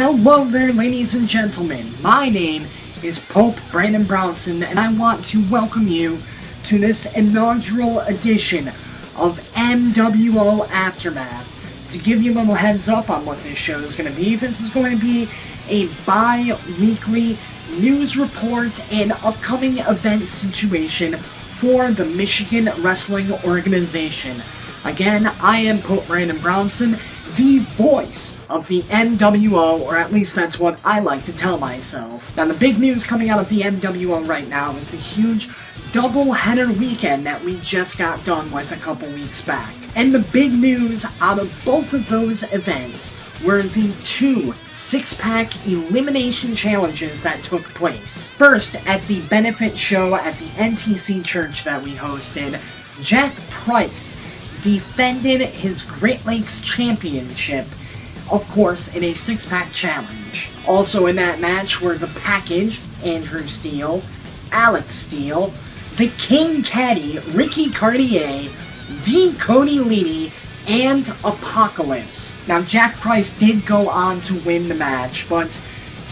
Hello there, ladies and gentlemen. My name is Pope Brandon Brownson, and I want to welcome you to this inaugural edition of Mwo Aftermath. To give you a little heads up on what this show is going to be, this is going to be a bi-weekly news report and upcoming event situation for the Michigan Wrestling Organization. Again, I am Pope Brandon Brownson, the voice of the MWO, or at least that's what I like to tell myself. Now, the big news coming out of the MWO right now is the huge double-header weekend that we just got done with a couple weeks back. And the big news out of both of those events were the two six-pack elimination challenges that took place. First, at the benefit show at the NTC Church that we hosted, Jack Price defended his Great Lakes Championship, of course, in a six-pack challenge. Also in that match were the Package, Andrew Steele, Alex Steele, the King Caddy, Ricky Cartier, the Cody Leedy, and Apocalypse. Now, Jack Price did go on to win the match, but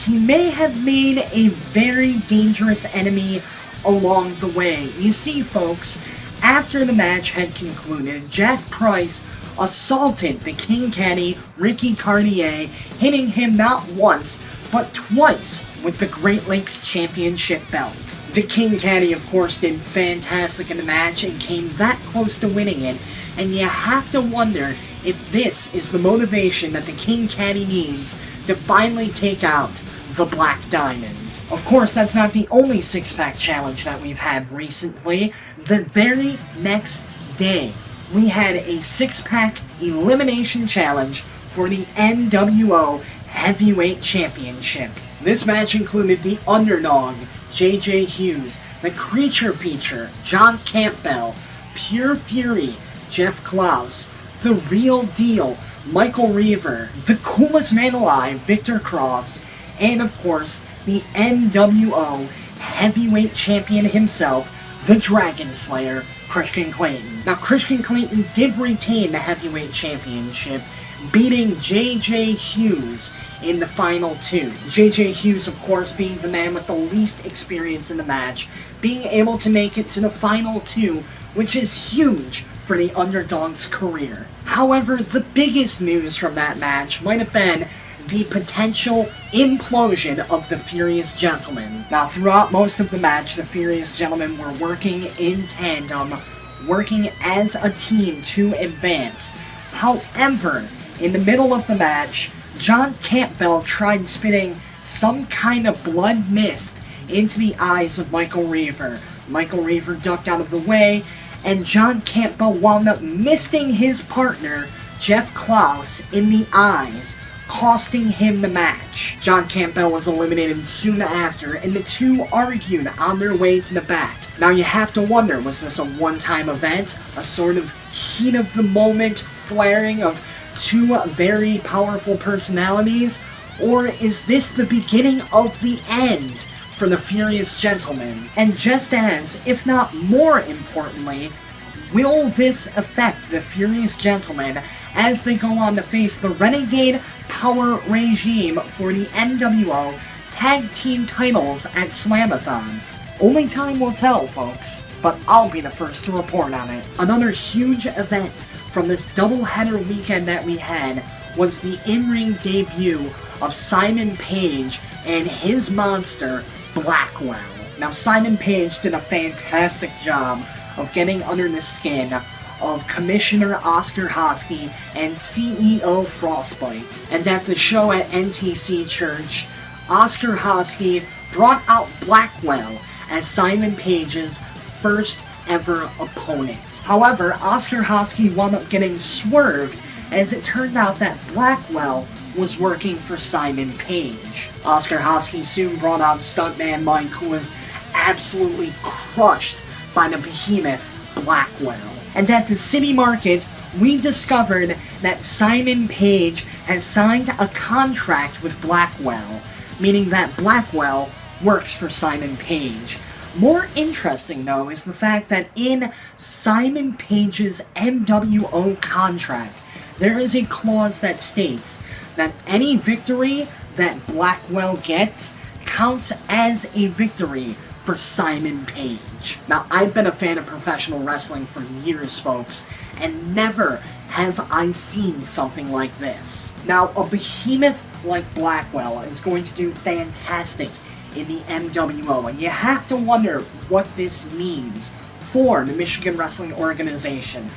he may have made a very dangerous enemy along the way. You see, folks, after the match had concluded, Jack Price assaulted the King Caddy, Ricky Cartier, hitting him not once, but twice with the Great Lakes Championship belt. The King Caddy, of course, did fantastic in the match and came that close to winning it, and you have to wonder if this is the motivation that the King Caddy needs to finally take out the Black Diamond. Of course, that's not the only six-pack challenge that we've had recently. The very next day, we had a six-pack elimination challenge for the NWO Heavyweight Championship. This match included the Underdog, JJ Hughes, the Creature Feature, John Campbell, Pure Fury, Jeff Klaus, The Real Deal, Michael Reaver, the Coolest Man Alive, Victor Cross, and of course, the NWO Heavyweight Champion himself, the Dragon Slayer, Christian Clayton. Now, Christian Clayton did retain the Heavyweight Championship, beating JJ Hughes in the final two. JJ Hughes, of course, being the man with the least experience in the match, being able to make it to the final two, which is huge for the Underdog's career. However, the biggest news from that match might have been the potential implosion of the Furious Gentlemen. Now, throughout most of the match, the Furious Gentlemen were working in tandem, working as a team to advance. However, in the middle of the match, John Campbell tried spitting some kind of blood mist into the eyes of Michael Reaver. Michael Reaver ducked out of the way, and John Campbell wound up misting his partner, Jeff Klaus, in the eyes, costing him the match. John Campbell was eliminated soon after, and the two argued on their way to the back. Now, you have to wonder, was this a one-time event? A sort of heat-of-the-moment flaring of two very powerful personalities? Or is this the beginning of the end for the Furious Gentlemen? And just as, if not more importantly, will this affect the Furious Gentlemen as they go on to face the Renegade Power Regime for the NWO Tag Team titles at Slamathon? Only time will tell, folks, but I'll be the first to report on it. Another huge event from this doubleheader weekend that we had was the in-ring debut of Simon Page and his monster, Blackwell. Now, Simon Page did a fantastic job of getting under the skin of Commissioner Oscar Hosky and CEO Frostbite. And at the show at NTC Church, Oscar Hosky brought out Blackwell as Simon Page's first ever opponent. However, Oscar Hosky wound up getting swerved as it turned out that Blackwell was working for Simon Page. Oscar Hosky soon brought out stuntman Mike, who was absolutely crushed by the behemoth Blackwell. And at the City Market, we discovered that Simon Page has signed a contract with Blackwell, meaning that Blackwell works for Simon Page. More interesting, though, is the fact that in Simon Page's MWO contract, there is a clause that states that any victory that Blackwell gets counts as a victory for Simon Page. Now, I've been a fan of professional wrestling for years, folks, and never have I seen something like this. Now, a behemoth like Blackwell is going to do fantastic in the MWO, and you have to wonder what this means for the Michigan Wrestling Organization.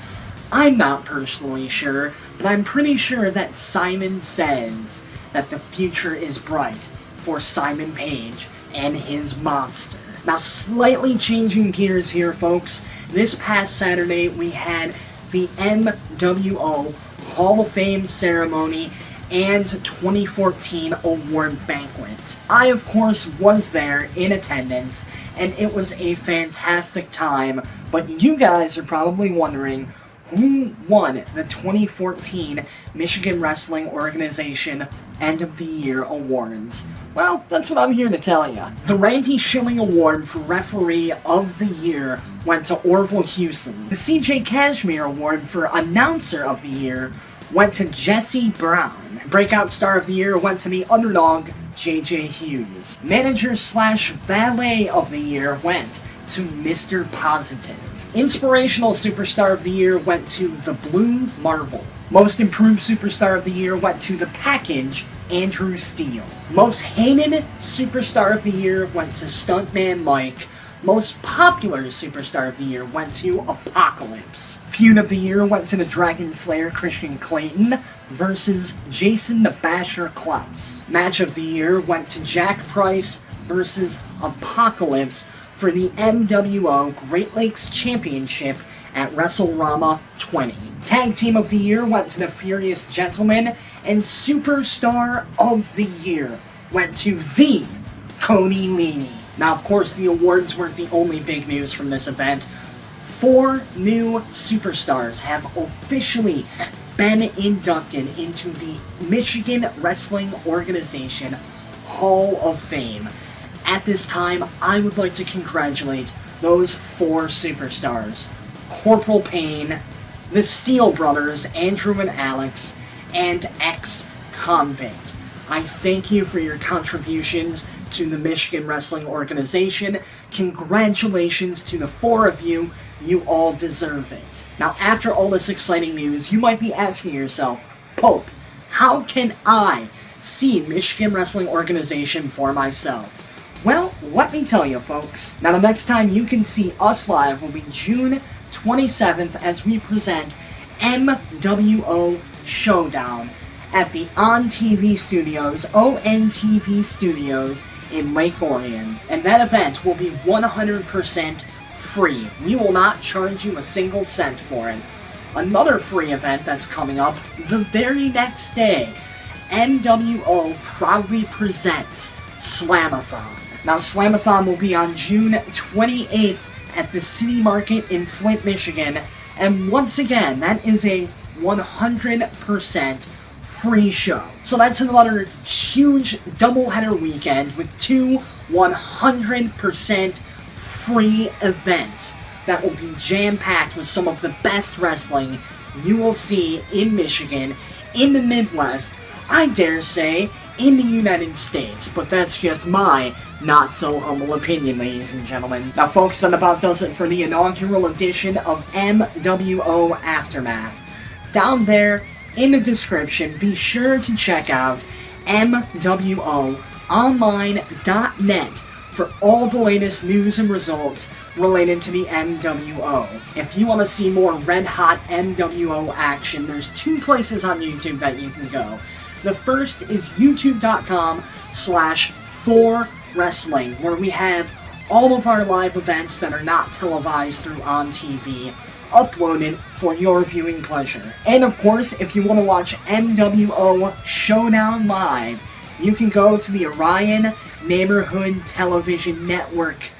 I'm not personally sure, but I'm pretty sure that Simon says that the future is bright for Simon Page and his monster. Now, slightly changing gears here, folks. This past Saturday, we had the MWO Hall of Fame ceremony and 2014 award banquet. I, of course, was there in attendance, and it was a fantastic time, but you guys are probably wondering who won the 2014 Michigan Wrestling Organization End of the Year Awards. Well, that's what I'm here to tell you. The Randy Schilling Award for Referee of the Year went to Orville Houston. The CJ Cashmere Award for Announcer of the Year went to Jesse Brown. Breakout Star of the Year went to the underdog, JJ Hughes. Manager/Valet of the Year went to Mr. Positive. Inspirational Superstar of the Year went to the Blue Marvel. Most Improved Superstar of the Year went to the Package, Andrew Steele. Most Hated Superstar of the Year went to Stuntman Mike. Most Popular Superstar of the Year went to Apocalypse. Feud of the Year went to the Dragon Slayer Christian Clayton versus Jason the Basher Klaus. Match of the Year went to Jack Price versus Apocalypse for the MWO Great Lakes Championship at WrestleRama 20. Tag Team of the Year went to the Furious Gentlemen, and Superstar of the Year went to the Cody Leaney. Now, of course, the awards weren't the only big news from this event. 4 new superstars have officially been inducted into the Michigan Wrestling Organization Hall of Fame. At this time, I would like to congratulate those 4 superstars. Corporal Payne, the Steele Brothers, Andrew and Alex, and Ex-Convict. I thank you for your contributions to the Michigan Wrestling Organization. Congratulations to the 4 of you. You all deserve it. Now, after all this exciting news, you might be asking yourself, Pope, how can I see Michigan Wrestling Organization for myself? Well, let me tell you, folks. Now, the next time you can see us live will be June 27th as we present MWO Showdown at the ONTV Studios, ONTV Studios in Lake Orion. And that event will be 100% free. We will not charge you a single cent for it. Another free event that's coming up the very next day, MWO proudly presents Slamathon. Now, Slamathon will be on June 28th at the City Market in Flint, Michigan, and once again, that is a 100% free show. So that's another huge doubleheader weekend with 2 100% free events that will be jam-packed with some of the best wrestling you will see in Michigan, in the Midwest, I dare say, in the United States, but that's just my not-so-humble opinion, ladies and gentlemen. Now, folks, that about does it for the inaugural edition of MWO Aftermath. Down there in the description, be sure to check out MWOonline.net for all the latest news and results related to the MWO. If you want to see more red-hot MWO action, there's 2 places on YouTube that you can go. The first is youtube.com/4wrestling, where we have all of our live events that are not televised through ONTV uploaded for your viewing pleasure. And of course, if you want to watch MWO Showdown live, you can go to the Orion Neighborhood Television Network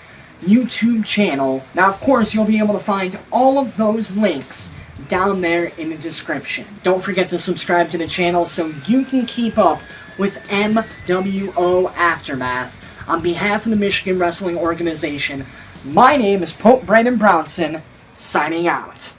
YouTube channel. Now, of course, you'll be able to find all of those links down there in the description. Don't forget to subscribe to the channel so you can keep up with MWO Aftermath. On behalf of the Michigan Wrestling Organization, my name is Pope Brandon Brownson, signing out.